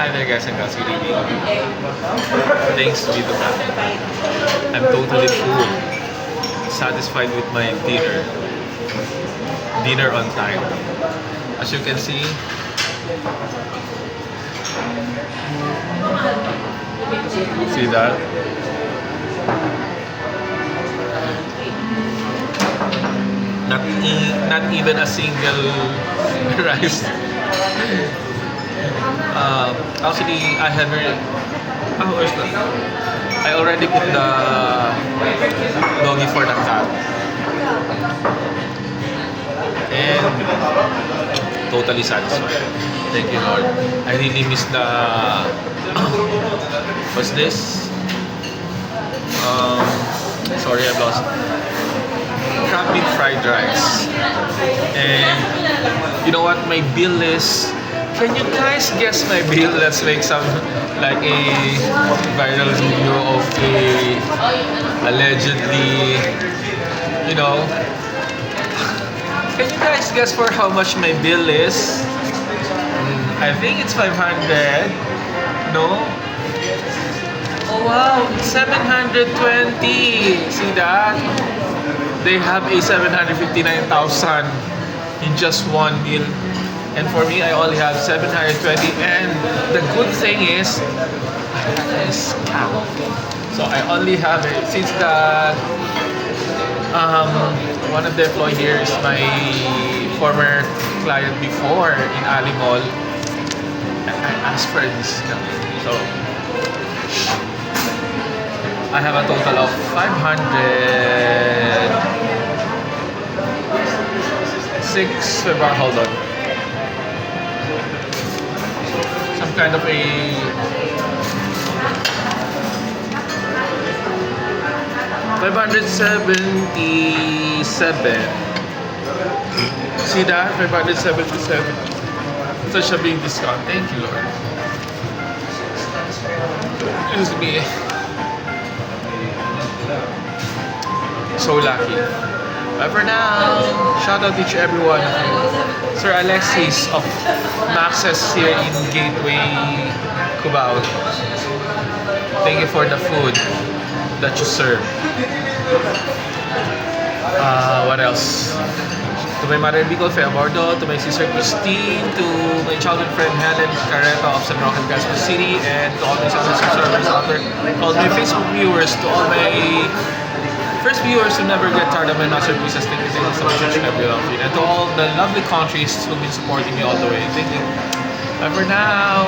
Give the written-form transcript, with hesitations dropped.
Hi there guys and girls, good evening. Thanks be to God. I'm totally full. Satisfied with my dinner. Dinner on time. As you can see, see that? Not even a single rice. Actually, I have where's the? I already put the doggy for the cat, and totally satisfied. Thank you, Lord. I really miss the what's this? Sorry, I've lost. Crab meat fried rice. And you know what my bill is? Can you guys guess my bill? Let's make some like a viral video of a allegedly, you know. Can you guys guess for how much my bill is? I think it's 500. No? Oh wow, it's 720. See that? They have a 759,000 in just one meal. And for me, I only have 720. And the good thing is, I got a discount. So I only have it since the one of the employees here is my former client before in Ali Mall. I asked for a discount. So I have a total of 506. Hold on. Some kind of a $577. See that? 577. Such a big discount. Thank you, Lord. Excuse me. So lucky. But for now, shout out to each every one of you. Sir Alexis of Maxes here in Gateway, Cubao. Thank you for the food that you serve. What else? To my mother Bicol Feabordo, to my sister Christine, to my childhood friend Helen Carreta of San Roque, Gaspo City, and to all my subscribers out there, all my Facebook viewers, to all my first viewers who never get tired of my masterpieces. Thank you so much, every one of you. And to all the lovely countries who've been supporting me all the way. Thank you. Bye for now.